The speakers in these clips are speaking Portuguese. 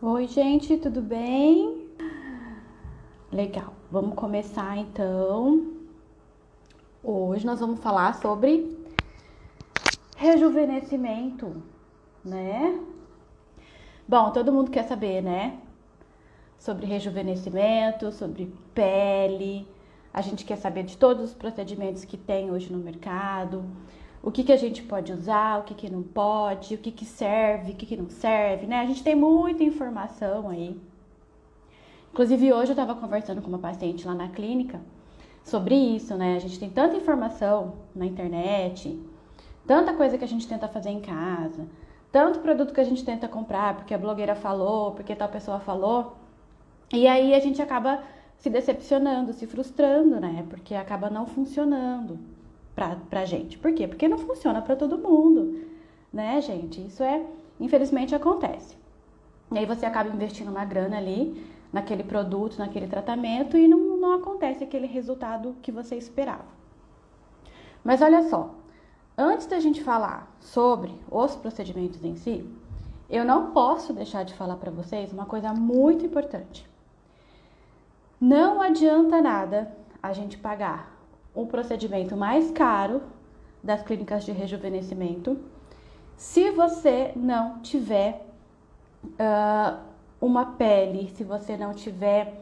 Oi, gente, tudo bem? Legal, vamos começar então. Hoje nós vamos falar sobre rejuvenescimento, né? Bom, todo mundo quer saber, né? Sobre rejuvenescimento, sobre pele. A gente quer saber de todos os procedimentos que tem hoje no mercado. O que a gente pode usar, o que não pode, o que serve, o que não serve, né? A gente tem muita informação aí. Inclusive, hoje eu estava conversando com uma paciente lá na clínica sobre isso, né? A gente tem tanta informação na internet, tanta coisa que a gente tenta fazer em casa, tanto produto que a gente tenta comprar porque a blogueira falou, porque tal pessoa falou, e aí a gente acaba se decepcionando, se frustrando, né? Porque acaba não funcionando pra gente. Por quê? Porque não funciona pra todo mundo, né, gente? Isso infelizmente acontece. E aí você acaba investindo uma grana ali naquele produto, naquele tratamento e não acontece aquele resultado que você esperava. Mas olha só, antes da gente falar sobre os procedimentos em si, eu não posso deixar de falar para vocês uma coisa muito importante. Não adianta nada a gente pagar um procedimento mais caro das clínicas de rejuvenescimento se você não tiver uma pele, se você não tiver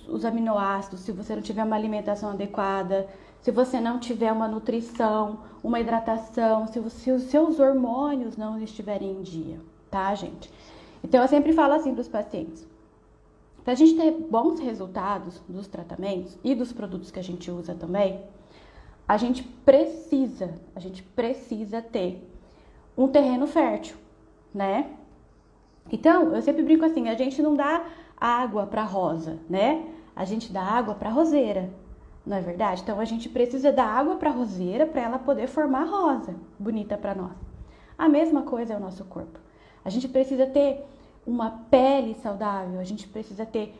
os aminoácidos, se você não tiver uma alimentação adequada, se você não tiver uma nutrição, uma hidratação, se os seus hormônios não estiverem em dia, tá, gente? Então, eu sempre falo assim para os pacientes, para a gente ter bons resultados dos tratamentos e dos produtos que a gente usa também, a gente precisa ter um terreno fértil, né? Então, eu sempre brinco assim, a gente não dá água para rosa, né? A gente dá água para roseira, não é verdade? Então, a gente precisa dar água para roseira para ela poder formar rosa, bonita para nós. A mesma coisa é o nosso corpo. A gente precisa ter uma pele saudável, a gente precisa ter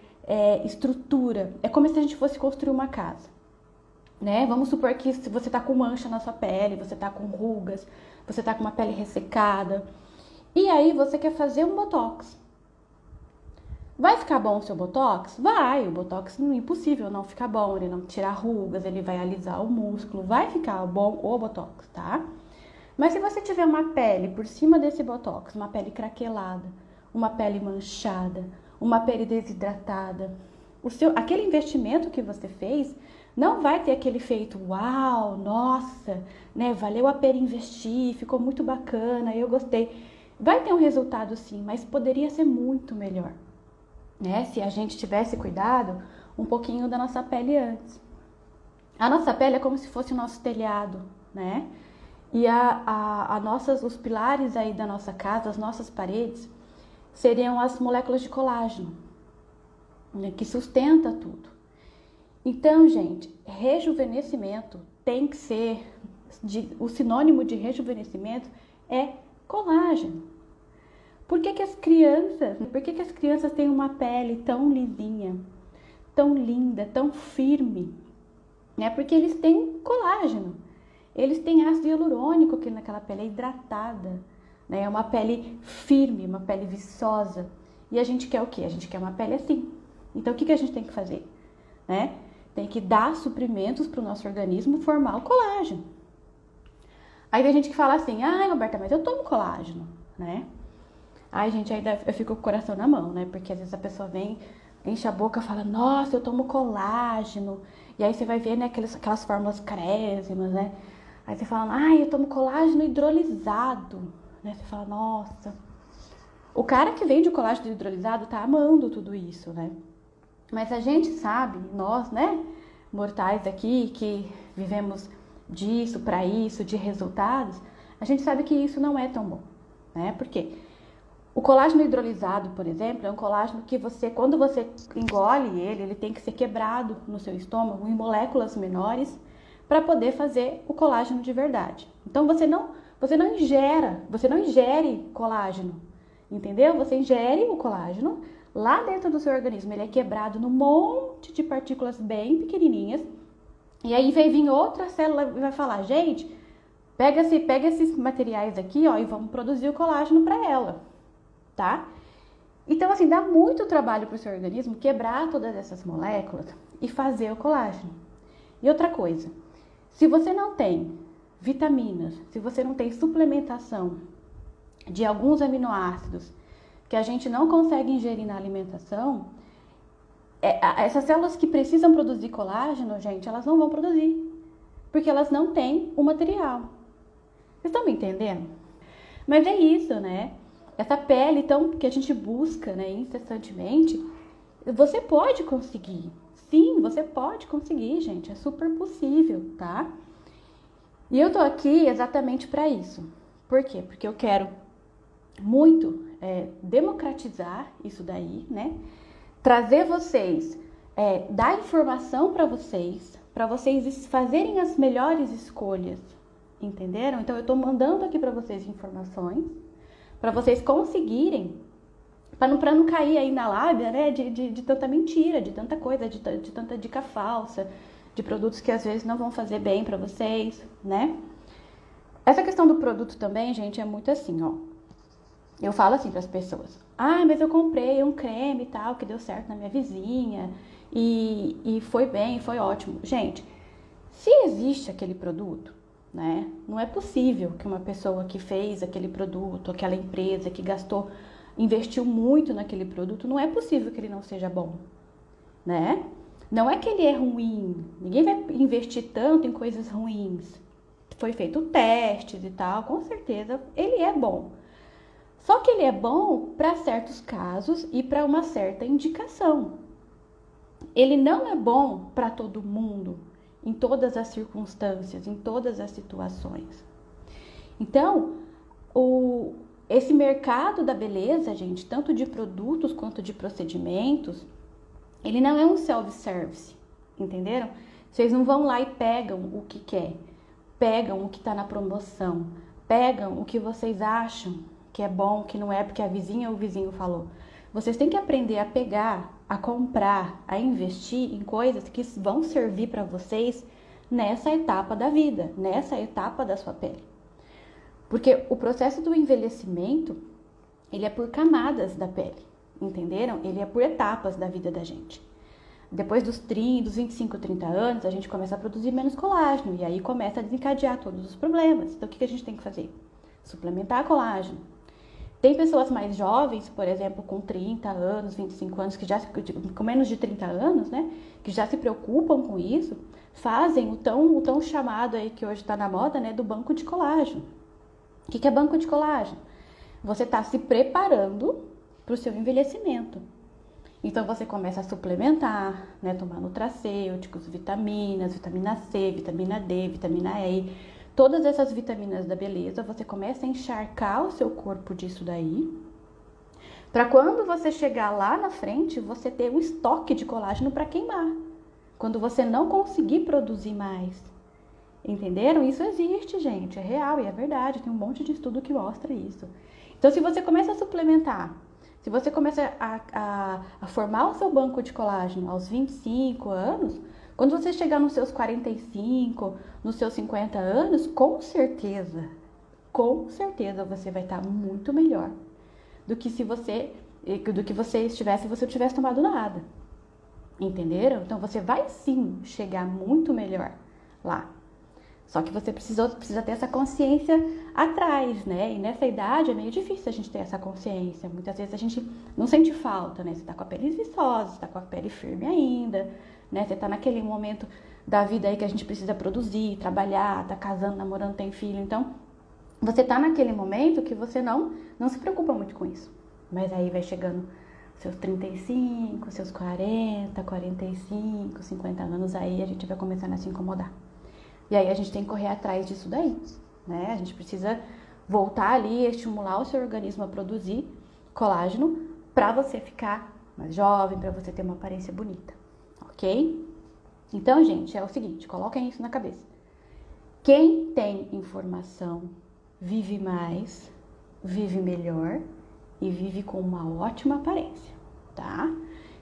estrutura. É como se a gente fosse construir uma casa, né? Vamos supor que se você tá com mancha na sua pele, você tá com rugas, você tá com uma pele ressecada, e aí você quer fazer um botox. Vai ficar bom o seu botox? Vai, o botox não é impossível não ficar bom, ele não tirar rugas, ele vai alisar o músculo, vai ficar bom o botox, tá? Mas se você tiver uma pele por cima desse botox, uma pele craquelada, uma pele manchada, uma pele desidratada, aquele investimento que você fez não vai ter aquele efeito, uau, nossa, né, valeu a pena investir, ficou muito bacana, eu gostei. Vai ter um resultado sim, mas poderia ser muito melhor, né? Se a gente tivesse cuidado um pouquinho da nossa pele antes. A nossa pele é como se fosse o nosso telhado, né? E os pilares aí da nossa casa, as nossas paredes, seriam as moléculas de colágeno, né, que sustenta tudo. Então, gente, rejuvenescimento tem que ser, o sinônimo de rejuvenescimento é colágeno. Por que as crianças têm uma pele tão lisinha, tão linda, tão firme? Né? Porque eles têm colágeno, eles têm ácido hialurônico que naquela pele é hidratada, né? É uma pele firme, uma pele viçosa. E a gente quer o quê? A gente quer uma pele assim. Então, o que a gente tem que fazer? Né? Tem que dar suprimentos para o nosso organismo formar o colágeno. Aí tem gente que fala assim, ai, Roberta, mas eu tomo colágeno, né? Ai, gente, ainda eu fico com o coração na mão, né? Porque às vezes a pessoa vem, enche a boca e fala, nossa, eu tomo colágeno. E aí você vai ver, né, aquelas fórmulas carésimas, né? Aí você fala, ai, eu tomo colágeno hidrolisado, né? Você fala, nossa. O cara que vende o colágeno hidrolisado tá amando tudo isso, né? Mas a gente sabe, nós, né, mortais aqui, que vivemos disso, para isso, de resultados, a gente sabe que isso não é tão bom, né? Por quê? O colágeno hidrolisado, por exemplo, é um colágeno que quando você engole ele tem que ser quebrado no seu estômago em moléculas menores para poder fazer o colágeno de verdade. Então você não ingere colágeno, entendeu? Você ingere o colágeno lá dentro do seu organismo, ele é quebrado num monte de partículas bem pequenininhas. E aí vai vir outra célula e vai falar, gente, pega esses materiais aqui, ó, e vamos produzir o colágeno para ela, tá? Então, assim, dá muito trabalho para o seu organismo quebrar todas essas moléculas e fazer o colágeno. E outra coisa, se você não tem vitaminas, se você não tem suplementação de alguns aminoácidos que a gente não consegue ingerir na alimentação, essas células que precisam produzir colágeno, gente, elas não vão produzir, porque elas não têm o material. Vocês estão me entendendo? Mas é isso, né? Essa pele, então, que a gente busca, né, incessantemente, você pode conseguir. Sim, você pode conseguir, gente. É super possível, tá? E eu tô aqui exatamente para isso. Por quê? Porque eu quero muito democratizar isso daí, né? Trazer vocês, dar informação para vocês fazerem as melhores escolhas, entenderam? Então eu tô mandando aqui para vocês informações, para vocês conseguirem, para não cair aí na lábia, né, de tanta mentira, de tanta coisa, de tanta dica falsa, de produtos que às vezes não vão fazer bem para vocês, né? Essa questão do produto também, gente, é muito assim, ó. Eu falo assim para as pessoas: ah, mas eu comprei um creme e tal, que deu certo na minha vizinha, e foi bem, foi ótimo. Gente, se existe aquele produto, né, não é possível que uma pessoa que fez aquele produto, aquela empresa que investiu muito naquele produto, não é possível que ele não seja bom, né? Não é que ele é ruim, ninguém vai investir tanto em coisas ruins. Foi feito testes e tal, com certeza ele é bom. Só que ele é bom para certos casos e para uma certa indicação. Ele não é bom para todo mundo, em todas as circunstâncias, em todas as situações. Então, esse mercado da beleza, gente, tanto de produtos quanto de procedimentos, ele não é um self-service, entenderam? Vocês não vão lá e pegam o que quer, pegam o que está na promoção, pegam o que vocês acham que é bom, que não é porque a vizinha ou o vizinho falou. Vocês têm que aprender a pegar, a comprar, a investir em coisas que vão servir para vocês nessa etapa da vida, nessa etapa da sua pele. Porque o processo do envelhecimento, ele é por camadas da pele, entenderam? Ele é por etapas da vida da gente. Depois dos 25, 30 anos, a gente começa a produzir menos colágeno e aí começa a desencadear todos os problemas. Então, o que a gente tem que fazer? Suplementar colágeno. Tem pessoas mais jovens, por exemplo, com 30 anos, 25 anos, com menos de 30 anos, né? Que já se preocupam com isso, fazem o tão chamado aí, que hoje está na moda, né? Do banco de colágeno. O que é banco de colágeno? Você está se preparando para o seu envelhecimento. Então, você começa a suplementar, né? Tomar nutracêuticos, vitaminas, vitamina C, vitamina D, vitamina E. Todas essas vitaminas da beleza, você começa a encharcar o seu corpo disso daí, para quando você chegar lá na frente, você ter um estoque de colágeno para queimar. Quando você não conseguir produzir mais. Entenderam? Isso existe, gente, é real e é verdade, tem um monte de estudo que mostra isso. Então, se você começa a suplementar, se você começa a formar o seu banco de colágeno aos 25 anos, quando você chegar nos seus 45, nos seus 50 anos, com certeza você vai estar muito melhor do que se você estivesse, se você não tivesse tomado nada. Entenderam? Então você vai sim chegar muito melhor lá. Só que você precisa ter essa consciência atrás, né? E nessa idade é meio difícil a gente ter essa consciência. Muitas vezes a gente não sente falta, né? Você tá com a pele viçosa, você tá com a pele firme ainda, né? Você tá naquele momento da vida aí que a gente precisa produzir, trabalhar, tá casando, namorando, tem filho. Então, você tá naquele momento que você não se preocupa muito com isso. Mas aí vai chegando seus 35, seus 40, 45, 50 anos, aí a gente vai começando a se incomodar. E aí a gente tem que correr atrás disso daí, né? A gente precisa voltar ali e estimular o seu organismo a produzir colágeno para você ficar mais jovem, para você ter uma aparência bonita, ok? Então, gente, é o seguinte, coloquem isso na cabeça. Quem tem informação vive mais, vive melhor e vive com uma ótima aparência, tá?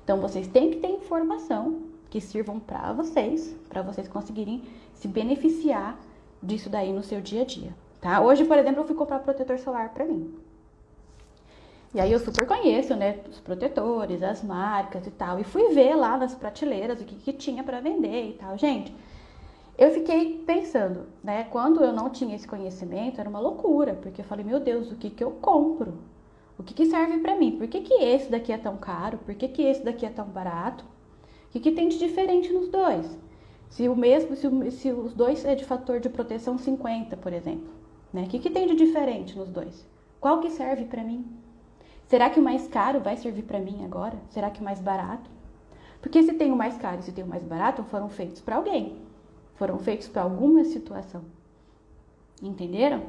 Então, vocês têm que ter informação que sirvam para vocês conseguirem se beneficiar disso daí no seu dia a dia, tá? Hoje, por exemplo, eu fui comprar protetor solar para mim. E aí eu super conheço, né, os protetores, as marcas e tal. E fui ver lá nas prateleiras o que tinha para vender e tal. Gente, eu fiquei pensando, né, quando eu não tinha esse conhecimento, era uma loucura. Porque eu falei, meu Deus, o que eu compro? O que serve para mim? Por que esse daqui é tão caro? Por que esse daqui é tão barato? O que tem de diferente nos dois? Se o mesmo, se os dois é de fator de proteção 50, por exemplo, né? O que tem de diferente nos dois? Qual que serve para mim? Será que o mais caro vai servir para mim agora? Será que o mais barato? Porque se tem o mais caro e se tem o mais barato, foram feitos para alguém. Foram feitos para alguma situação. Entenderam?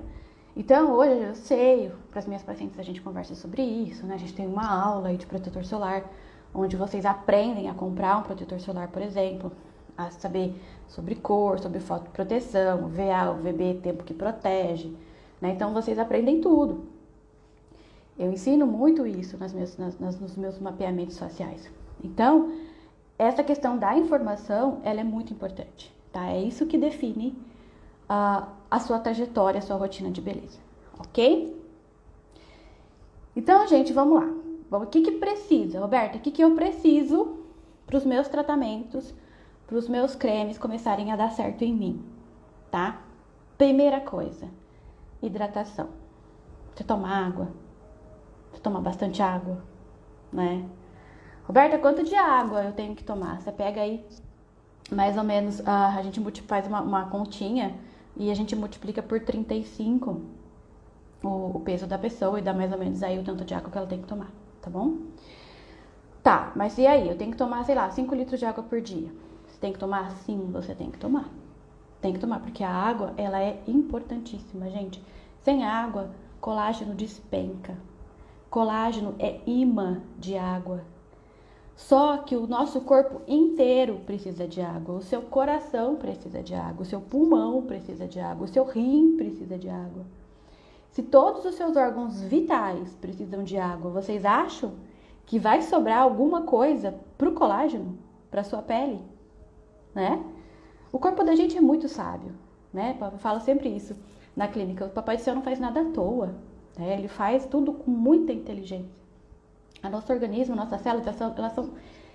Então, hoje eu sei, para as minhas pacientes a gente conversa sobre isso, né? A gente tem uma aula aí de protetor solar, onde vocês aprendem a comprar um protetor solar, por exemplo, a saber sobre cor, sobre fotoproteção, VA, o VB, tempo que protege, né? Então, vocês aprendem tudo. Eu ensino muito isso nos meus mapeamentos faciais. Então, essa questão da informação, ela é muito importante, tá? É isso que define a sua trajetória, a sua rotina de beleza, ok? Então, gente, vamos lá. O que precisa, Roberta? O que eu preciso para os meus tratamentos, para os meus cremes começarem a dar certo em mim, tá? Primeira coisa, hidratação. Você toma água? Você toma bastante água, né? Roberta, quanto de água eu tenho que tomar? Você pega aí, mais ou menos, a gente faz uma continha e a gente multiplica por 35 o peso da pessoa e dá mais ou menos aí o tanto de água que ela tem que tomar, tá bom? Tá, mas e aí? Eu tenho que tomar, sei lá, 5 litros de água por dia. Você tem que tomar? Sim, você tem que tomar. Tem que tomar, porque a água, ela é importantíssima, gente. Sem água, colágeno despenca. Colágeno é imã de água. Só que o nosso corpo inteiro precisa de água. O seu coração precisa de água. O seu pulmão precisa de água. O seu rim precisa de água. Se todos os seus órgãos vitais precisam de água, vocês acham que vai sobrar alguma coisa pro colágeno, pra sua pele, né? O corpo da gente é muito sábio, né? Eu falo sempre isso na clínica. O Papai do Céu não faz nada à toa, né? Ele faz tudo com muita inteligência. O nosso organismo, nossas células, elas são...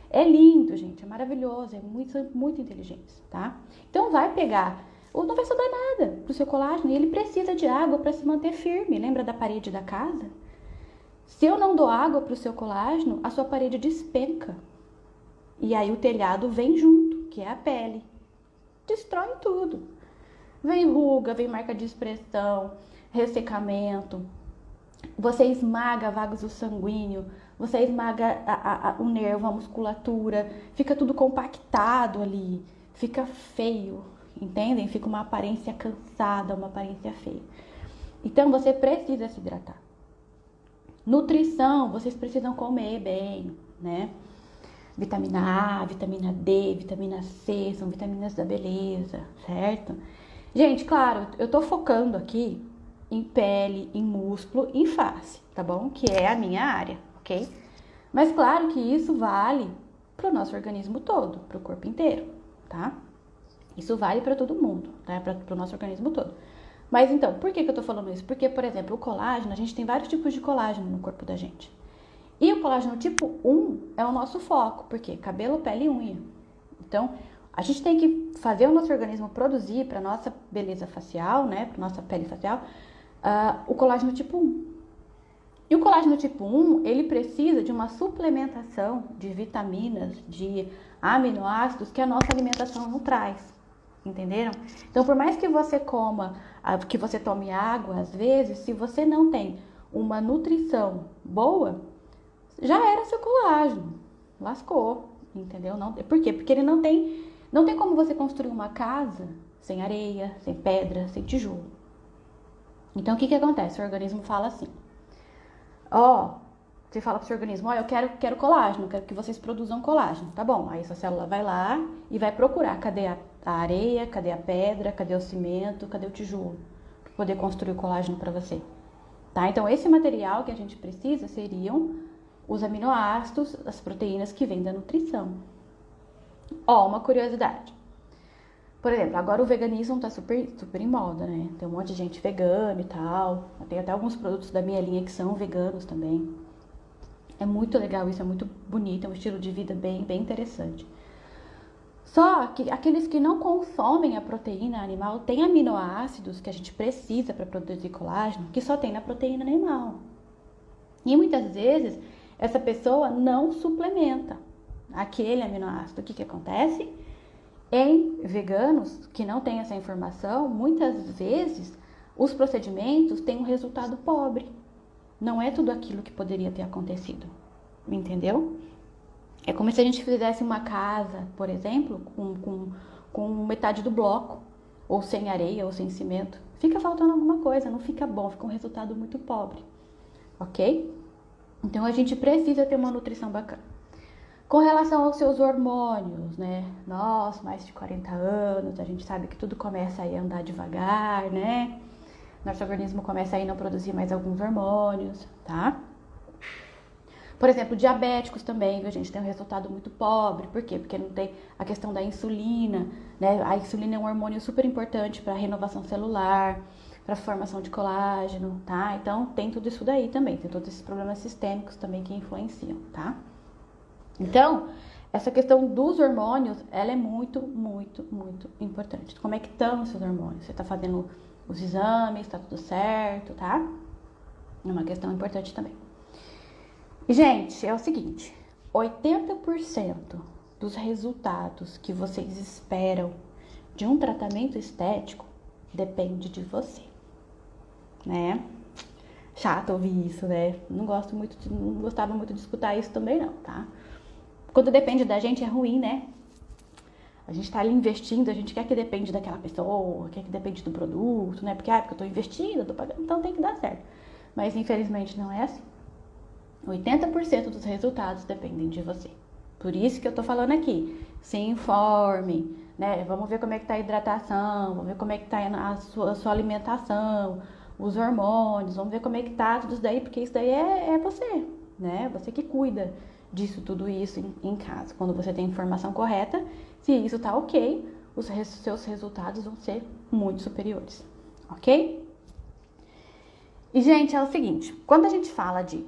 É lindo, gente, é maravilhoso, são muito inteligentes, tá? Então vai pegar... Não vai sobrar nada pro seu colágeno e ele precisa de água para se manter firme. Lembra da parede da casa? Se eu não dou água pro seu colágeno, a sua parede despenca. E aí o telhado vem junto, que é a pele. Destrói tudo. Vem ruga, vem marca de expressão, ressecamento. Você esmaga vasos sanguíneos, você esmaga o nervo, a musculatura. Fica tudo compactado ali. Fica feio. Entendem? Fica uma aparência cansada, uma aparência feia. Então, você precisa se hidratar. Nutrição, vocês precisam comer bem, né? Vitamina A, vitamina D, vitamina C, são vitaminas da beleza, certo? Gente, claro, eu tô focando aqui em pele, em músculo, em face, tá bom? Que é a minha área, ok? Mas claro que isso vale pro nosso organismo todo, pro corpo inteiro, tá? Isso vale para todo mundo, tá? Para o nosso organismo todo. Mas então, por que eu tô falando isso? Porque, por exemplo, o colágeno, a gente tem vários tipos de colágeno no corpo da gente. E o colágeno tipo 1 é o nosso foco, porque cabelo, pele e unha. Então, a gente tem que fazer o nosso organismo produzir para nossa beleza facial, né? Para nossa pele facial, o colágeno tipo 1. E o colágeno tipo 1, ele precisa de uma suplementação de vitaminas, de aminoácidos que a nossa alimentação não traz. Entenderam? Então, por mais que você que você tome água, às vezes, se você não tem uma nutrição boa, já era seu colágeno. Lascou, entendeu? Não, por quê? Porque ele não tem como você construir uma casa sem areia, sem pedra, sem tijolo. Então, o que acontece? O organismo fala assim, você fala pro seu organismo, eu quero colágeno, quero que vocês produzam colágeno. Tá bom, aí sua célula vai lá e vai procurar, cadê a areia, cadê a pedra, cadê o cimento, cadê o tijolo, para poder construir o colágeno para você, tá? Então, esse material que a gente precisa seriam os aminoácidos, as proteínas que vêm da nutrição. Uma curiosidade. Por exemplo, agora o veganismo tá super em moda, né? Tem um monte de gente vegana e tal. Tem até alguns produtos da minha linha que são veganos também. É muito legal isso, é muito bonito, é um estilo de vida bem interessante. Só que aqueles que não consomem a proteína animal têm aminoácidos que a gente precisa para produzir colágeno, que só tem na proteína animal. E muitas vezes essa pessoa não suplementa aquele aminoácido. O que acontece? Em veganos que não têm essa informação, muitas vezes os procedimentos têm um resultado pobre. Não é tudo aquilo que poderia ter acontecido. Entendeu? É como se a gente fizesse uma casa, por exemplo, com metade do bloco, ou sem areia, ou sem cimento. Fica faltando alguma coisa, não fica bom, fica um resultado muito pobre, ok? Então a gente precisa ter uma nutrição bacana. Com relação aos seus hormônios, né? Nós, mais de 40 anos, a gente sabe que tudo começa aí a andar devagar, né? Nosso organismo começa aí a não produzir mais alguns hormônios, tá? Por exemplo, diabéticos também, a gente tem um resultado muito pobre. Por quê? Porque não tem a questão da insulina, né? A insulina é um hormônio super importante para a renovação celular, para a formação de colágeno, tá? Então, tem tudo isso daí também. Tem todos esses problemas sistêmicos também que influenciam, tá? Então, essa questão dos hormônios, ela é muito, muito, muito importante. Como é que estão os seus hormônios? Você tá fazendo os exames, tá tudo certo, tá? É uma questão importante também. E, gente, é o seguinte, 80% dos resultados que vocês esperam de um tratamento estético depende de você, né? Chato ouvir isso, né? Não gostava muito de escutar isso também não, tá? Quando depende da gente é ruim, né? A gente tá ali investindo, a gente quer que depende daquela pessoa, quer que depende do produto, né? Porque eu tô investindo, eu tô pagando, então tem que dar certo. Mas infelizmente não é assim. 80% dos resultados dependem de você. Por isso que eu tô falando aqui. Se informe, né? Vamos ver como é que tá a hidratação, vamos ver como é que tá a sua alimentação, os hormônios, vamos ver como é que tá tudo isso daí, porque isso daí é você, né? Você que cuida disso, tudo isso em casa. Quando você tem a informação correta, se isso tá ok, os seus resultados vão ser muito superiores, ok? E, gente, é o seguinte, quando a gente fala de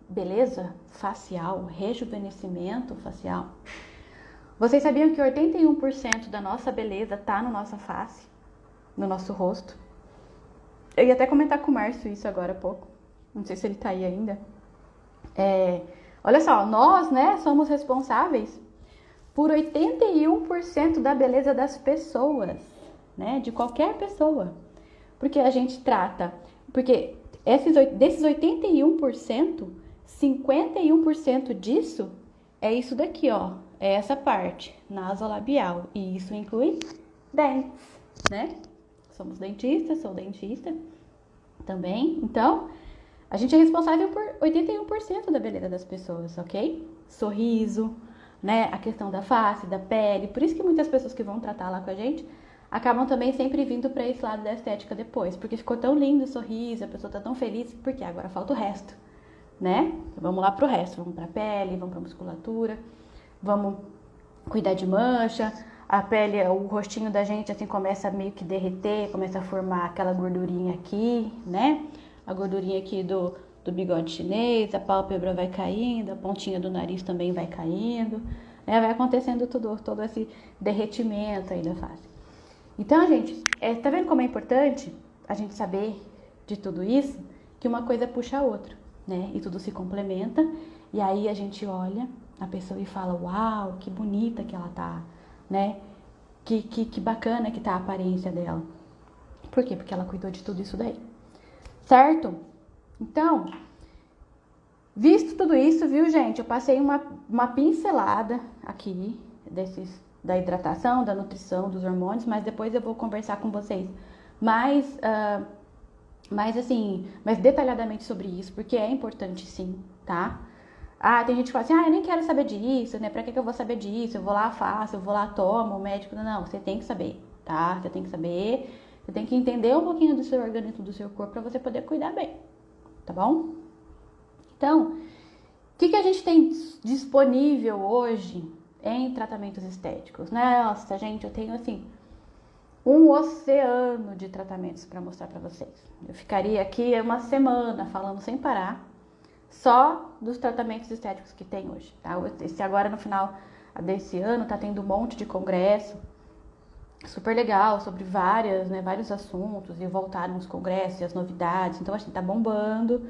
beleza facial, rejuvenescimento facial, vocês sabiam que 81% da nossa beleza tá na nossa face, no nosso rosto? Eu ia até comentar com o Márcio isso agora há pouco, não sei se ele tá aí ainda. Olha só, nós, né, somos responsáveis por 81% da beleza das pessoas, né, de qualquer pessoa. Porque a gente trata, porque desses 81%, 51% disso é isso daqui, ó, é essa parte nasolabial, e isso inclui dentes, né? Somos dentistas, sou dentista também, então a gente é responsável por 81% da beleza das pessoas, ok? Sorriso, né? A questão da face, da pele. Por isso que muitas pessoas que vão tratar lá com a gente acabam também sempre vindo para esse lado da estética depois. Porque ficou tão lindo o sorriso, a pessoa tá tão feliz, porque agora falta o resto, né? Então, vamos lá pro resto. Vamos pra pele, vamos pra musculatura, vamos cuidar de mancha. A pele, o rostinho da gente assim começa a meio que derreter, começa a formar aquela gordurinha aqui, né? A gordurinha aqui do bigode chinês, a pálpebra vai caindo, a pontinha do nariz também vai caindo, né? Vai acontecendo todo esse derretimento aí da face. Então, gente, tá vendo como é importante a gente saber de tudo isso? Que uma coisa puxa a outra, né? E tudo se complementa, e aí a gente olha a pessoa e fala, uau, que bonita que ela tá, né? Que bacana que tá a aparência dela. Por quê? Porque ela cuidou de tudo isso daí. Certo? Então, visto tudo isso, viu, gente? Eu passei uma pincelada aqui da hidratação, da nutrição, dos hormônios, mas depois eu vou conversar com vocês mais detalhadamente sobre isso, porque é importante sim, tá? Tem gente que fala assim, eu nem quero saber disso, né? Pra que eu vou saber disso? Eu vou lá, faço, eu vou lá, tomo, o médico... Não, você tem que saber, tá? Você tem que saber... Você tem que entender um pouquinho do seu organismo, do seu corpo, para você poder cuidar bem, tá bom? Então, o que a gente tem disponível hoje em tratamentos estéticos? Nossa, gente, eu tenho, assim, um oceano de tratamentos para mostrar para vocês. Eu ficaria aqui uma semana falando sem parar só dos tratamentos estéticos que tem hoje, tá? Esse agora no final desse ano tá tendo um monte de congresso super legal sobre vários assuntos, e voltaram os congressos e as novidades. Então, assim, tá bombando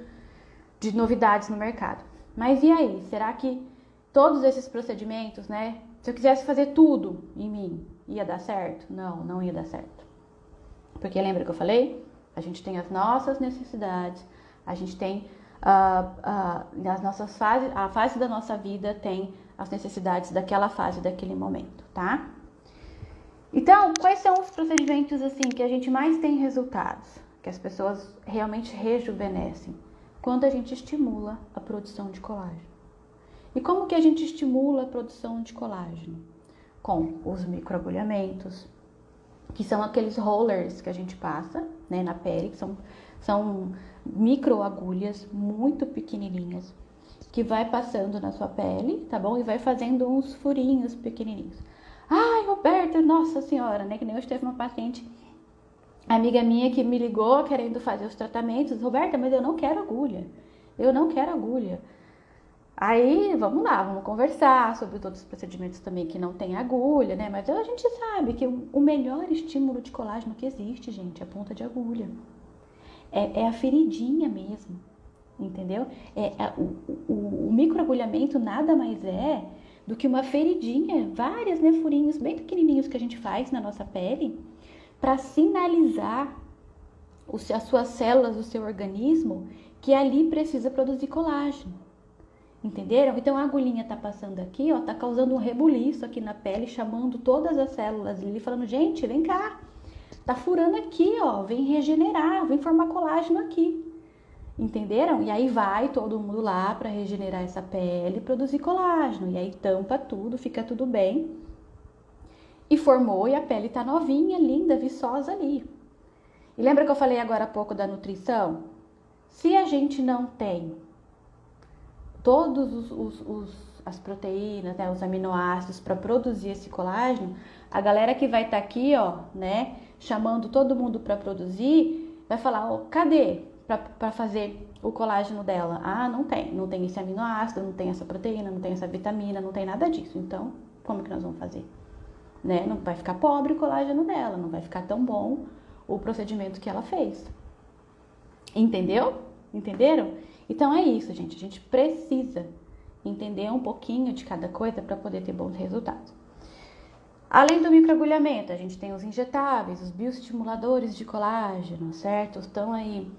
de novidades no mercado. Mas e aí? Será que todos esses procedimentos, né? Se eu quisesse fazer tudo em mim, ia dar certo? Não, não ia dar certo. Porque lembra que eu falei? A gente tem as nossas necessidades, a gente tem as nossas fases, a fase da nossa vida tem as necessidades daquela fase, daquele momento, tá? Então, quais são os procedimentos assim que a gente mais tem resultados, que as pessoas realmente rejuvenescem? Quando a gente estimula a produção de colágeno. E como que a gente estimula a produção de colágeno? Com os microagulhamentos, que são aqueles rollers que a gente passa, né, na pele, que são microagulhas muito pequenininhas, que vai passando na sua pele, tá bom? E vai fazendo uns furinhos pequenininhos. Ai, Roberta, nossa senhora, né? Que nem hoje teve uma paciente, amiga minha, que me ligou querendo fazer os tratamentos. Roberta, mas eu não quero agulha. Eu não quero agulha. Aí, vamos lá, vamos conversar sobre todos os procedimentos também que não tem agulha, né? Mas a gente sabe que o melhor estímulo de colágeno que existe, gente, é a ponta de agulha. É a feridinha mesmo, entendeu? O microagulhamento nada mais é do que uma feridinha, vários, né, furinhos bem pequenininhos que a gente faz na nossa pele para sinalizar as suas células, o seu organismo, que ali precisa produzir colágeno. Entenderam? Então a agulhinha tá passando aqui, ó, tá causando um rebuliço aqui na pele, chamando todas as células ali, falando, gente, vem cá, tá furando aqui, ó, vem regenerar, vem formar colágeno aqui. Entenderam? E aí vai todo mundo lá para regenerar essa pele e produzir colágeno. E aí tampa tudo, fica tudo bem. E formou, e a pele tá novinha, linda, viçosa ali. E lembra que eu falei agora há pouco da nutrição? Se a gente não tem todos as proteínas, né, os aminoácidos para produzir esse colágeno, a galera que vai estar aqui, ó, né, chamando todo mundo para produzir, vai falar, ó, cadê para fazer o colágeno dela? Ah, não tem esse aminoácido, não tem essa proteína, não tem essa vitamina, não tem nada disso. Então, como que nós vamos fazer? Né? Não vai ficar pobre o colágeno dela, não vai ficar tão bom o procedimento que ela fez. Entendeu? Entenderam? Então é isso, gente. A gente precisa entender um pouquinho de cada coisa para poder ter bons resultados. Além do microagulhamento, a gente tem os injetáveis, os bioestimuladores de colágeno, certo? Estão aí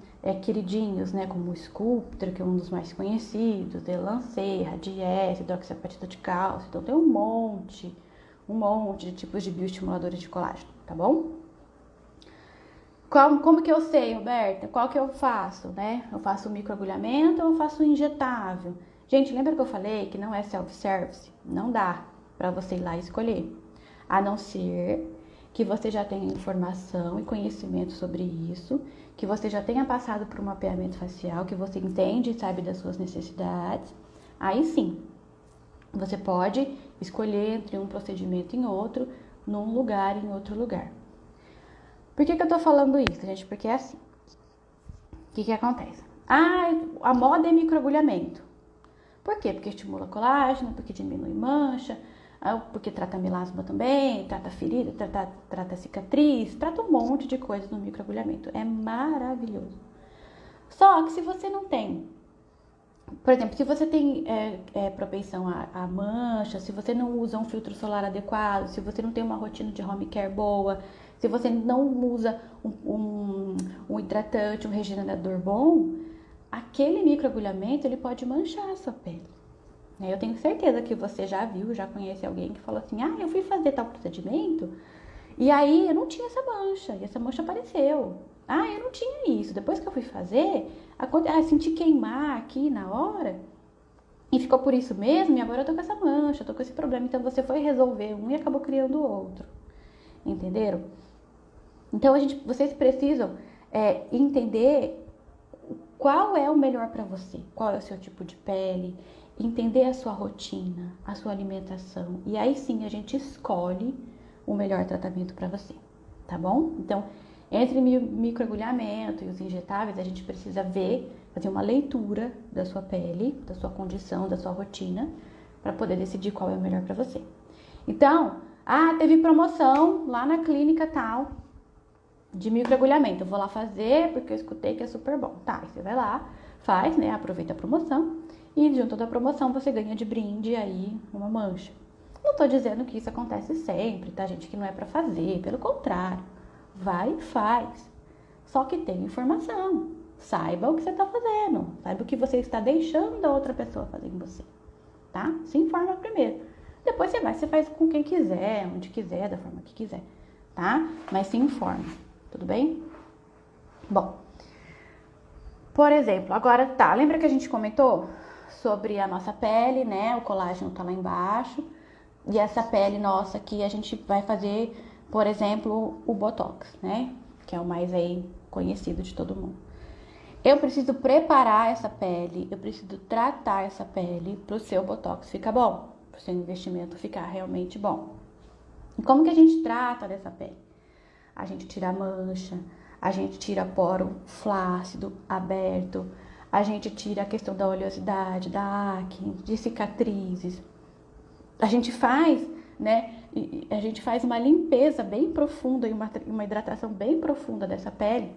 queridinhos, né? Como o Sculptra, que é um dos mais conhecidos, Elancê, Radiesse, hidroxiapatita de cálcio. Então tem um monte de tipos de bioestimuladores de colágeno, tá bom? Como que eu sei, Roberta? Qual que eu faço, né? Eu faço o microagulhamento ou eu faço o injetável? Gente, lembra que eu falei que não é self-service? Não dá para você ir lá e escolher. A não ser que você já tenha informação e conhecimento sobre isso, que você já tenha passado por um mapeamento facial, que você entende e sabe das suas necessidades. Aí sim, você pode escolher entre um procedimento e outro, num lugar e em outro lugar. Por que eu tô falando isso, gente? Porque é assim. O que acontece? A moda é microagulhamento. Por quê? Porque estimula colágeno, porque diminui mancha, porque trata melasma também, trata ferida, trata cicatriz, trata um monte de coisas no microagulhamento. É maravilhoso. Só que se você não tem, por exemplo, se você tem propensão a mancha, se você não usa um filtro solar adequado, se você não tem uma rotina de home care boa, se você não usa um hidratante, um regenerador bom, aquele microagulhamento ele pode manchar a sua pele. Eu tenho certeza que você já viu, já conhece alguém que falou assim, eu fui fazer tal procedimento e aí eu não tinha essa mancha, e essa mancha apareceu. Eu não tinha isso. Depois que eu fui fazer, senti queimar aqui na hora e ficou por isso mesmo, e agora eu tô com essa mancha, tô com esse problema. Então você foi resolver um e acabou criando outro. Entenderam? Então vocês precisam entender qual é o melhor para você, qual é o seu tipo de pele, entender a sua rotina, a sua alimentação, e aí sim a gente escolhe o melhor tratamento para você, tá bom? Então, entre microagulhamento e os injetáveis, a gente precisa fazer fazer uma leitura da sua pele, da sua condição, da sua rotina, para poder decidir qual é o melhor para você. Então, teve promoção lá na clínica tal de microagulhamento. Eu vou lá fazer porque eu escutei que é super bom. Tá, você vai lá, faz, né? Aproveita a promoção e junto da promoção você ganha de brinde aí uma mancha. Não tô dizendo que isso acontece sempre, tá, gente? Que não é pra fazer, pelo contrário. Vai e faz. Só que tenha informação. Saiba o que você tá fazendo. Saiba o que você está deixando a outra pessoa fazer em você. Tá? Se informa primeiro. Depois você faz com quem quiser, onde quiser, da forma que quiser. Tá? Mas se informa. Tudo bem? Bom. Por exemplo, agora tá. Lembra que a gente comentou sobre a nossa pele, né? O colágeno tá lá embaixo. E essa pele nossa aqui, a gente vai fazer, por exemplo, o Botox, né? Que é o mais aí conhecido de todo mundo. Eu preciso preparar essa pele, eu preciso tratar essa pele para o seu Botox ficar bom, para o seu investimento ficar realmente bom. E como que a gente trata dessa pele? A gente tira a mancha, a gente tira poro flácido, aberto, a gente tira a questão da oleosidade, da acne, de cicatrizes. A gente faz, né? A gente faz uma limpeza bem profunda e uma hidratação bem profunda dessa pele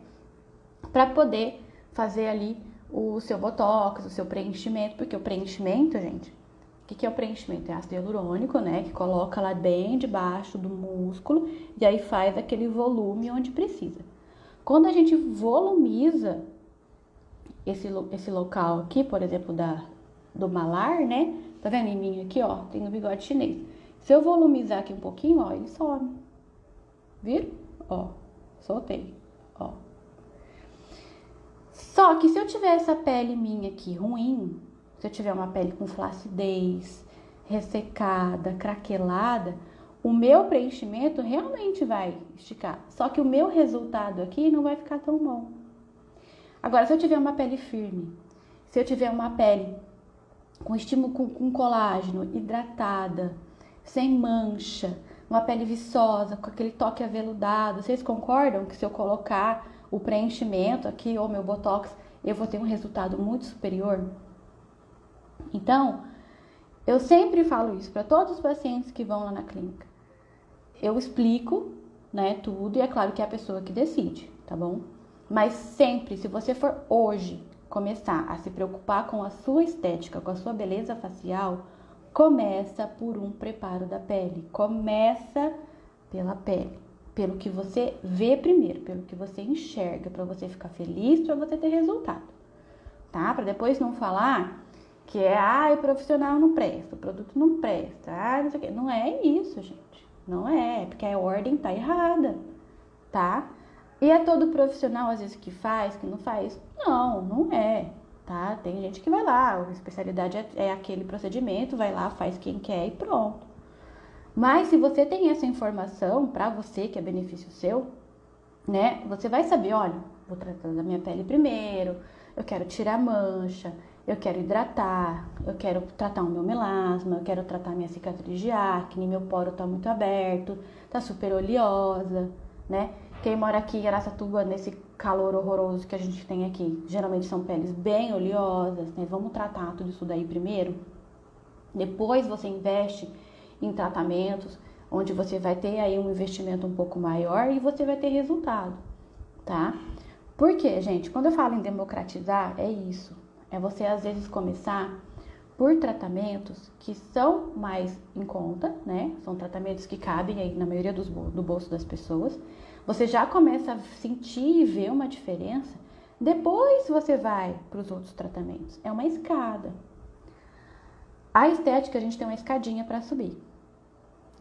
para poder fazer ali o seu botox, o seu preenchimento, porque o preenchimento, gente, o que é o preenchimento? É ácido hialurônico, né? Que coloca lá bem debaixo do músculo e aí faz aquele volume onde precisa. Quando a gente volumiza esse local aqui, por exemplo, do malar, né? Tá vendo em mim aqui, ó? Tem o bigode chinês. Se eu volumizar aqui um pouquinho, ó, ele some. Viram? Ó, soltei, ó. Só que se eu tiver essa pele minha aqui ruim, se eu tiver uma pele com flacidez, ressecada, craquelada, o meu preenchimento realmente vai esticar. Só que o meu resultado aqui não vai ficar tão bom. Agora, se eu tiver uma pele firme, se eu tiver uma pele com estímulo com colágeno, hidratada, sem mancha, uma pele viçosa, com aquele toque aveludado, vocês concordam que se eu colocar o preenchimento aqui ou meu botox, eu vou ter um resultado muito superior? Então, eu sempre falo isso para todos os pacientes que vão lá na clínica. Eu explico, né, tudo, e é claro que é a pessoa que decide, tá bom? Mas sempre, se você for hoje começar a se preocupar com a sua estética, com a sua beleza facial, começa por um preparo da pele. Começa pela pele, pelo que você vê primeiro, pelo que você enxerga, para você ficar feliz, para você ter resultado, tá? Para depois não falar que o profissional não presta, o produto não presta, não sei o quê. Não é isso, gente. Não é, porque a ordem tá errada, tá? E é todo profissional, às vezes, que faz, que não faz? Não, não é, tá? Tem gente que vai lá, a especialidade é aquele procedimento, vai lá, faz quem quer e pronto. Mas se você tem essa informação pra você, que é benefício seu, né? Você vai saber, olha, vou tratar da minha pele primeiro, eu quero tirar mancha, eu quero hidratar, eu quero tratar o meu melasma, eu quero tratar minha cicatriz de acne, meu poro tá muito aberto, tá super oleosa, né? Quem mora aqui em Araçatuba, nesse calor horroroso que a gente tem aqui, geralmente são peles bem oleosas, né? Vamos tratar tudo isso daí primeiro. Depois você investe em tratamentos, onde você vai ter aí um investimento um pouco maior e você vai ter resultado, tá? Por quê, gente? Quando eu falo em democratizar, é isso. É você, às vezes, começar por tratamentos que são mais em conta, né? São tratamentos que cabem aí na maioria do bolso das pessoas. Você já começa a sentir e ver uma diferença. Depois você vai para os outros tratamentos. É uma escada. A estética, a gente tem uma escadinha para subir,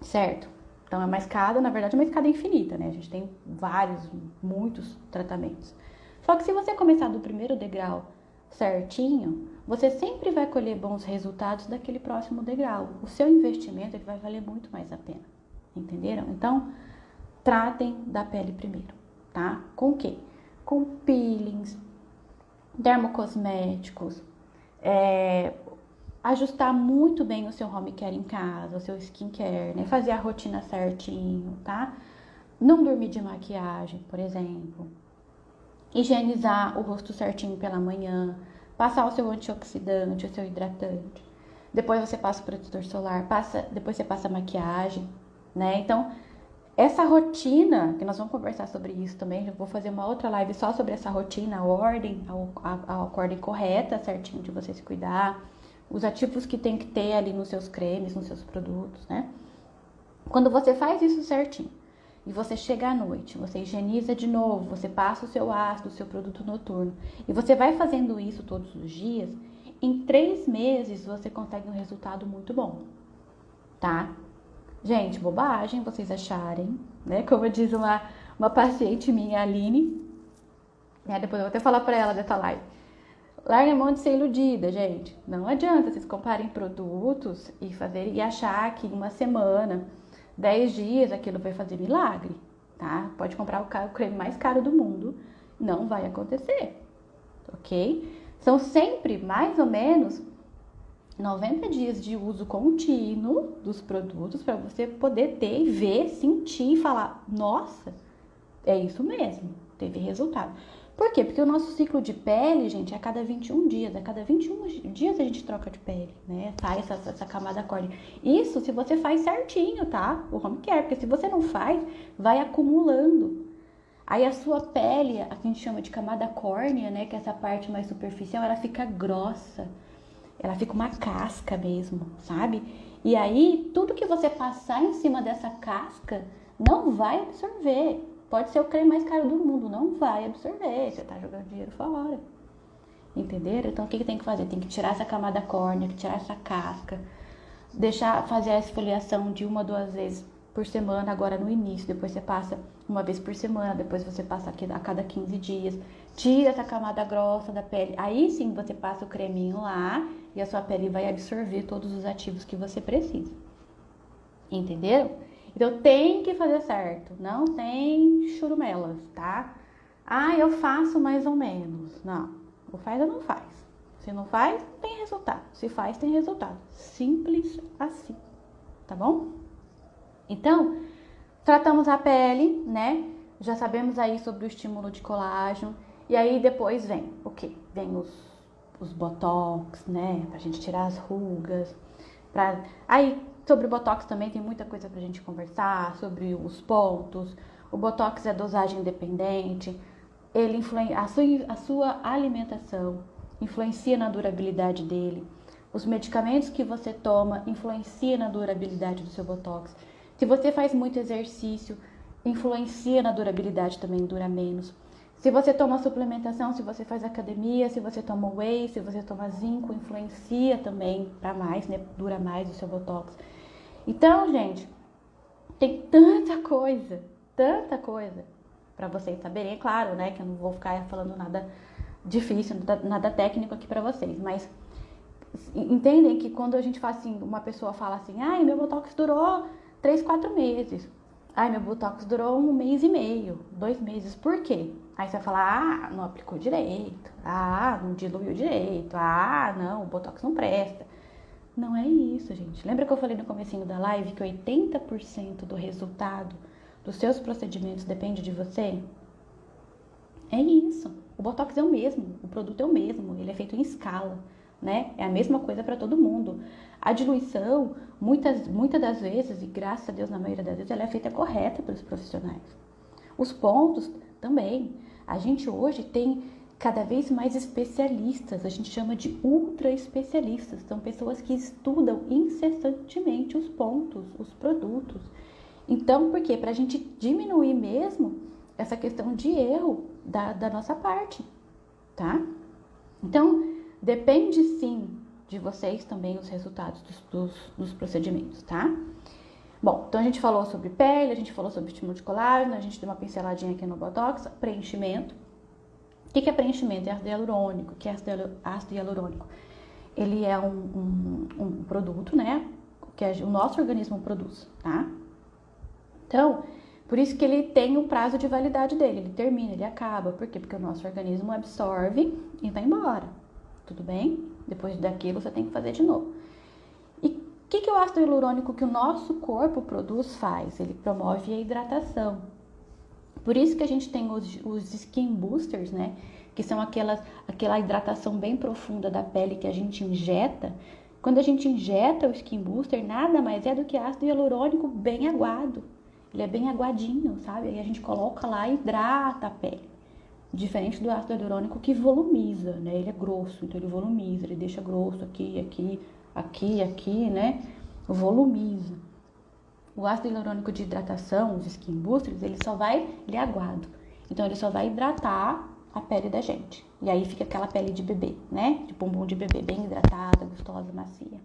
certo? Então, é uma escada, na verdade, é uma escada infinita, né? A gente tem muitos tratamentos. Só que se você começar do primeiro degrau certinho, você sempre vai colher bons resultados daquele próximo degrau. O seu investimento ele vai valer muito mais a pena, entenderam? Então, tratem da pele primeiro, tá? Com o quê? Com peelings, dermocosméticos, ajustar muito bem o seu home care em casa, o seu skincare, né? Fazer a rotina certinho, tá? Não dormir de maquiagem, por exemplo. Higienizar o rosto certinho pela manhã, passar o seu antioxidante, o seu hidratante. Depois você passa o protetor solar, depois você passa a maquiagem, né? Então, essa rotina, que nós vamos conversar sobre isso também, eu vou fazer uma outra live só sobre essa rotina, a ordem correta, certinho, de você se cuidar, os ativos que tem que ter ali nos seus cremes, nos seus produtos, né? Quando você faz isso certinho, e você chega à noite, você higieniza de novo, você passa o seu ácido, o seu produto noturno, e você vai fazendo isso todos os dias, em 3 meses você consegue um resultado muito bom, tá? Gente, bobagem vocês acharem, né? Como diz uma paciente minha, Aline, né? Depois eu vou até falar pra ela dessa live. Larga a mão de ser iludida, gente. Não adianta vocês comprarem produtos e achar que em uma semana, 10 dias, aquilo vai fazer milagre, tá? Pode comprar o creme mais caro do mundo, não vai acontecer, ok? São sempre mais ou menos 90 dias de uso contínuo dos produtos para você poder ter, ver, sentir e falar, nossa, é isso mesmo, teve resultado. Por quê? Porque o nosso ciclo de pele, gente, é a cada 21 dias. A cada 21 dias a gente troca de pele, né? Sai essa camada córnea. Isso se você faz certinho, tá? O home care, porque se você não faz, vai acumulando. Aí a sua pele, a que a gente chama de camada córnea, né? Que é essa parte mais superficial, ela fica grossa. Ela fica uma casca mesmo, sabe? E aí, tudo que você passar em cima dessa casca não vai absorver. Pode ser o creme mais caro do mundo, não vai absorver. Você tá jogando dinheiro fora. Entenderam? Então, o que tem que fazer? Tem que tirar essa camada córnea, tirar essa casca. Fazer a esfoliação de 1 a 2 vezes por semana, agora no início. Depois você passa 1 vez por semana, depois você passa a cada 15 dias. Tira essa camada grossa da pele. Aí sim você passa o creminho lá e a sua pele vai absorver todos os ativos que você precisa. Entenderam? Então tem que fazer certo. Não tem churumelas, tá? Ah, eu faço mais ou menos. Não. Ou faz ou não faz. Se não faz, tem resultado. Se faz, tem resultado. Simples assim. Tá bom? Então, tratamos a pele, né? Já sabemos aí sobre o estímulo de colágeno. E aí depois vem o quê? Vem os botox, né? Pra gente tirar as rugas. Aí, sobre o botox também tem muita coisa pra gente conversar. Sobre os pontos. O botox é dosagem independente. Ele a sua alimentação influencia na durabilidade dele. Os medicamentos que você toma influenciam na durabilidade do seu botox. Se você faz muito exercício, influencia na durabilidade também, dura menos. Se você toma suplementação, se você faz academia, se você toma whey, se você toma zinco, influencia também para mais, né? Dura mais o seu botox. Então, gente, tem tanta coisa para vocês saberem. É claro, né, que eu não vou ficar falando nada difícil, nada técnico aqui para vocês, mas entendem que quando a gente faz assim, uma pessoa fala assim, ai, meu botox durou 3, 4 meses. Ai, meu botox durou 1 mês e meio, 2 meses. Por quê? Aí você vai falar, não aplicou direito. Não diluiu direito. Não, o botox não presta. Não é isso, gente. Lembra que eu falei no comecinho da live que 80% do resultado dos seus procedimentos depende de você? É isso. O botox é o mesmo, o produto é o mesmo, ele é feito em escala, né? É a mesma coisa para todo mundo. A diluição, muitas das vezes, e graças a Deus na maioria das vezes, ela é feita correta pelos profissionais. Os pontos também. A gente hoje tem cada vez mais especialistas, a gente chama de ultra especialistas. São pessoas que estudam incessantemente os pontos, os produtos. Então, por quê? Para a gente diminuir mesmo essa questão de erro da nossa parte, tá? Então, depende sim de vocês também os resultados dos procedimentos, tá? Bom, então a gente falou sobre pele, a gente falou sobre estímulo de colágeno, a gente deu uma pinceladinha aqui no botox, preenchimento. O que é preenchimento? É ácido hialurônico. O que é ácido hialurônico? Ele é um produto, né? Que o nosso organismo produz, tá? Então, por isso que ele tem um prazo de validade dele, ele termina, ele acaba. Por quê? Porque o nosso organismo absorve e vai embora. Tudo bem? Depois daquilo você tem que fazer de novo. E o que o ácido hialurônico que o nosso corpo produz faz? Ele promove a hidratação. Por isso que a gente tem os skin boosters, né? que são aquela hidratação bem profunda da pele que a gente injeta. Quando a gente injeta o Skin Booster, nada mais é do que ácido hialurônico bem aguado. Ele é bem aguadinho, sabe? Aí a gente coloca lá e hidrata a pele. Diferente do ácido hialurônico que volumiza, né? Ele é grosso, então ele volumiza, ele deixa grosso aqui, né? Volumiza. O ácido hialurônico de hidratação, os Skin Boosters, ele é aguado. Então ele só vai hidratar a pele da gente. E aí fica aquela pele de bebê, né? De bumbum de bebê, bem hidratada, gostosa, macia.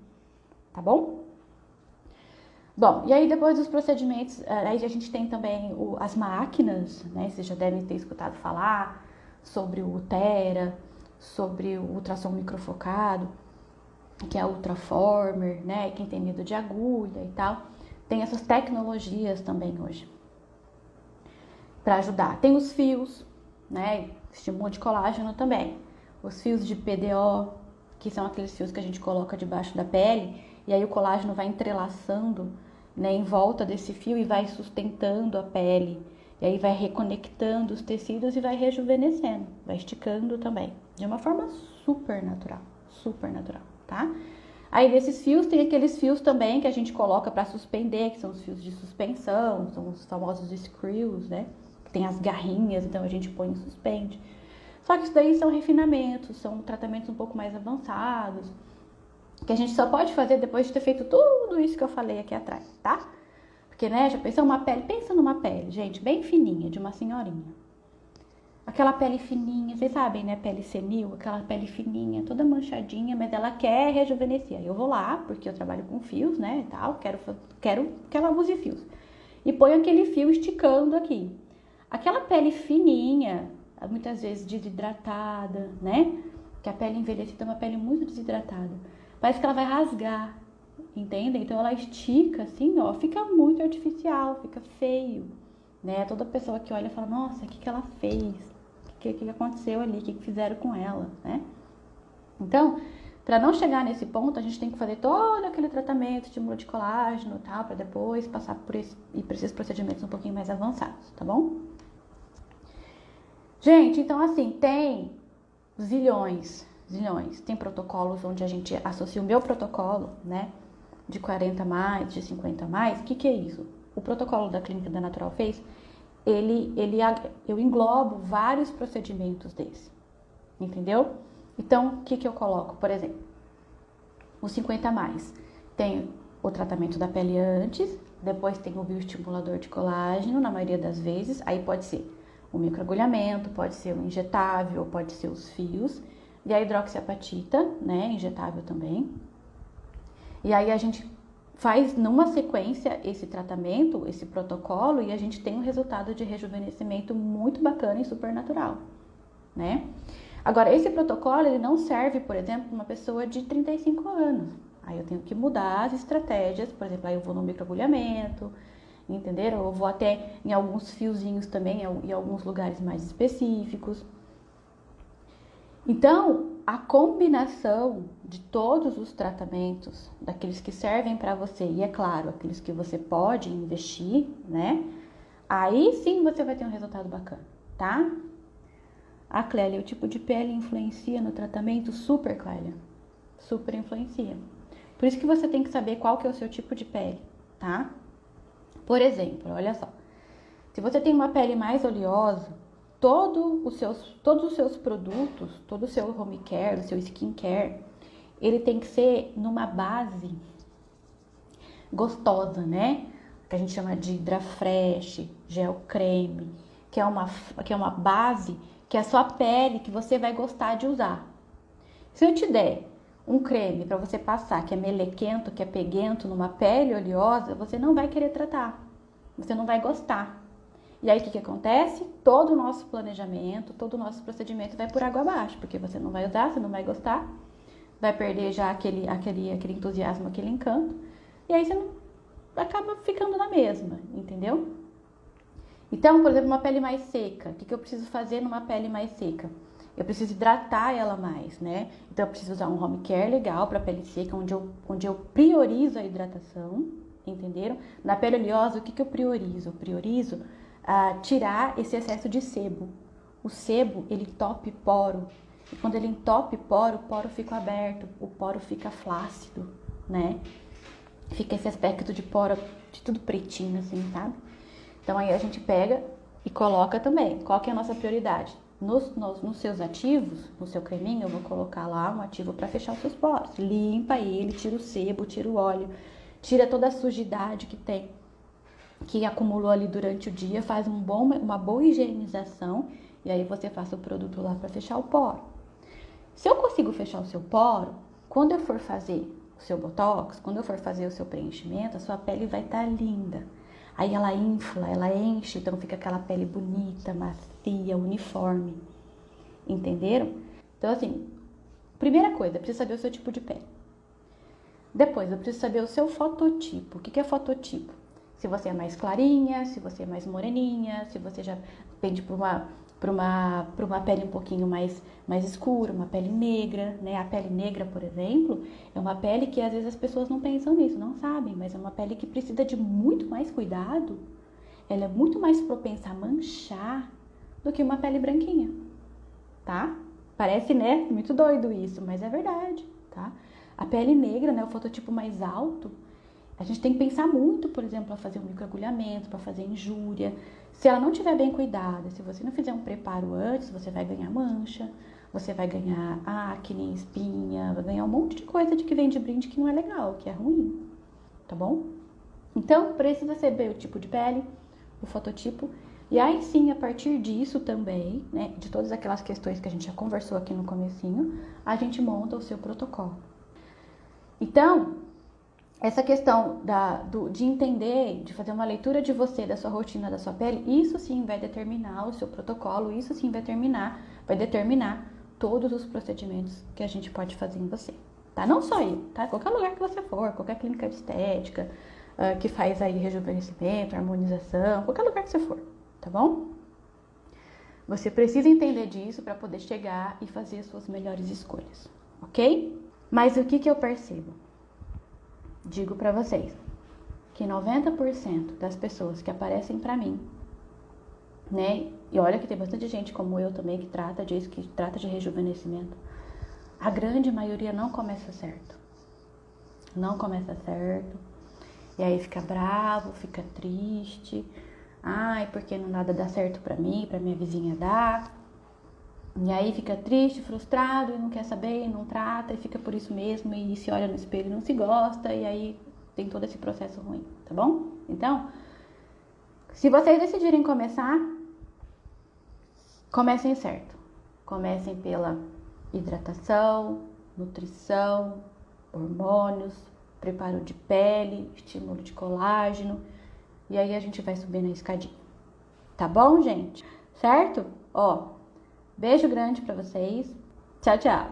Tá bom? Bom, e aí depois dos procedimentos, aí a gente tem também as máquinas, né? Vocês já devem ter escutado falar sobre o Ultera, sobre o ultrassom microfocado, que é a Ultraformer, né? Quem tem medo de agulha e tal. Tem essas tecnologias também hoje para ajudar. Tem os fios, né? Estímulo de colágeno também. Os fios de PDO, que são aqueles fios que a gente coloca debaixo da pele, e aí o colágeno vai entrelaçando, né, em volta desse fio e vai sustentando a pele. E aí vai reconectando os tecidos e vai rejuvenescendo, vai esticando também, de uma forma super natural, tá? Aí desses fios tem aqueles fios também que a gente coloca para suspender, que são os fios de suspensão, são os famosos screws, né? Que tem as garrinhas, então a gente põe e suspende. Só que isso daí são refinamentos, são tratamentos um pouco mais avançados, que a gente só pode fazer depois de ter feito tudo isso que eu falei aqui atrás, tá? Porque, né, já pensou pensa numa pele, gente, bem fininha, de uma senhorinha. Aquela pele fininha, vocês sabem, né, pele senil, aquela pele fininha, toda manchadinha, mas ela quer rejuvenescer. Eu vou lá, porque eu trabalho com fios, né, e tal, quero que ela use fios. E ponho aquele fio esticando aqui. Aquela pele fininha, muitas vezes desidratada, né, que a pele envelhecida é uma pele muito desidratada. Parece que ela vai rasgar, entende? Então ela estica assim, ó, fica muito artificial, fica feio, né? Toda pessoa que olha fala, nossa, o que ela fez? O que aconteceu ali? O que fizeram com ela, né? Então, para não chegar nesse ponto, a gente tem que fazer todo aquele tratamento, estímulo de colágeno e tal, para depois passar por esses procedimentos um pouquinho mais avançados, tá bom? Gente, então assim, tem zilhões. Tem protocolos onde a gente associa o meu protocolo, né, de 40 mais, de 50 mais. O que é isso? O protocolo da Clínica da Natural Face, eu englobo vários procedimentos desse, entendeu? Então, o que eu coloco? Por exemplo, o 50 mais. Tem o tratamento da pele antes, depois tem o bioestimulador de colágeno, na maioria das vezes. Aí pode ser o microagulhamento, pode ser o injetável, pode ser os fios. E a hidroxiapatita, né, injetável também. E aí a gente faz numa sequência esse tratamento, esse protocolo, e a gente tem um resultado de rejuvenescimento muito bacana e super natural, né? Agora, esse protocolo, ele não serve, por exemplo, para uma pessoa de 35 anos. Aí eu tenho que mudar as estratégias, por exemplo, aí eu vou no microagulhamento, entenderam? Eu vou até em alguns fiozinhos também, em alguns lugares mais específicos. Então, a combinação de todos os tratamentos, daqueles que servem para você, e é claro, aqueles que você pode investir, né? Aí sim você vai ter um resultado bacana, tá? A Clélia, o tipo de pele influencia no tratamento? Super, Clélia. Super influencia. Por isso que você tem que saber qual que é o seu tipo de pele, tá? Por exemplo, olha só. Se você tem uma pele mais oleosa, todos os seus produtos, todo o seu home care, o seu skin care, ele tem que ser numa base gostosa, né? Que a gente chama de Hidrafresh, gel creme, que é uma base que é a sua pele que você vai gostar de usar. Se eu te der um creme para você passar que é melequento, que é peguento numa pele oleosa, você não vai querer tratar, você não vai gostar. E aí o que acontece? Todo o nosso planejamento, todo o nosso procedimento vai por água abaixo, porque você não vai usar, você não vai gostar, vai perder já aquele entusiasmo, aquele encanto, e aí você não acaba ficando na mesma, entendeu? Então, por exemplo, uma pele mais seca, o que eu preciso fazer numa pele mais seca? Eu preciso hidratar ela mais, né? Então eu preciso usar um home care legal para pele seca, onde eu priorizo a hidratação, entenderam? Na pele oleosa, o que eu priorizo? Eu priorizo tirar esse excesso de sebo. O sebo, ele entope poro. E quando ele entope poro, o poro fica aberto, o poro fica flácido, né? Fica esse aspecto de poro, de tudo pretinho assim, sabe? Então aí a gente pega e coloca também. Qual que é a nossa prioridade? Nos seus ativos, no seu creminho, eu vou colocar lá um ativo para fechar os seus poros. Limpa ele, tira o sebo, tira o óleo, tira toda a sujidade que tem, que acumulou ali durante o dia, faz uma boa higienização e aí você faz o produto lá para fechar o poro. Se eu consigo fechar o seu poro, quando eu for fazer o seu botox, quando eu for fazer o seu preenchimento, a sua pele vai estar linda. Aí ela infla, ela enche, então fica aquela pele bonita, macia, uniforme. Entenderam? Então assim, primeira coisa, eu preciso saber o seu tipo de pele. Depois, eu preciso saber o seu fototipo. O que é fototipo? Se você é mais clarinha, se você é mais moreninha, se você já pende para uma pele um pouquinho mais escura, uma pele negra, né? A pele negra, por exemplo, é uma pele que às vezes as pessoas não pensam nisso, não sabem, mas é uma pele que precisa de muito mais cuidado. Ela é muito mais propensa a manchar do que uma pele branquinha, tá? Parece, né, muito doido isso, mas é verdade, tá? A pele negra, né, o fototipo mais alto, a gente tem que pensar muito, por exemplo, para fazer um microagulhamento, para fazer injúria. Se ela não estiver bem cuidada, se você não fizer um preparo antes, você vai ganhar mancha, você vai ganhar acne, espinha, vai ganhar um monte de coisa de que vem de brinde que não é legal, que é ruim, tá bom? Então, precisa saber o tipo de pele, o fototipo, e aí sim, a partir disso também, né, de todas aquelas questões que a gente já conversou aqui no comecinho, a gente monta o seu protocolo. Então, essa questão de entender, de fazer uma leitura de você, da sua rotina, da sua pele, isso sim vai determinar o seu protocolo, isso sim vai determinar todos os procedimentos que a gente pode fazer em você, tá? Não só eu, tá? Qualquer lugar que você for, qualquer clínica de estética, que faz aí rejuvenescimento, harmonização, qualquer lugar que você for, tá bom? Você precisa entender disso para poder chegar e fazer as suas melhores escolhas, ok? Mas o que eu percebo? Digo pra vocês que 90% das pessoas que aparecem pra mim, né? E olha que tem bastante gente como eu também que trata disso, que trata de rejuvenescimento. A grande maioria não começa certo. Não começa certo. E aí fica bravo, fica triste. Ai, porque não nada dá certo pra mim, pra minha vizinha dar. E aí fica triste, frustrado e não quer saber, e não trata e fica por isso mesmo e se olha no espelho e não se gosta e aí tem todo esse processo ruim, tá bom? Então, se vocês decidirem começar, comecem certo. Comecem pela hidratação, nutrição, hormônios, preparo de pele, estímulo de colágeno e aí a gente vai subir na escadinha. Tá bom, gente? Certo? Ó, beijo grande pra vocês. Tchau, tchau.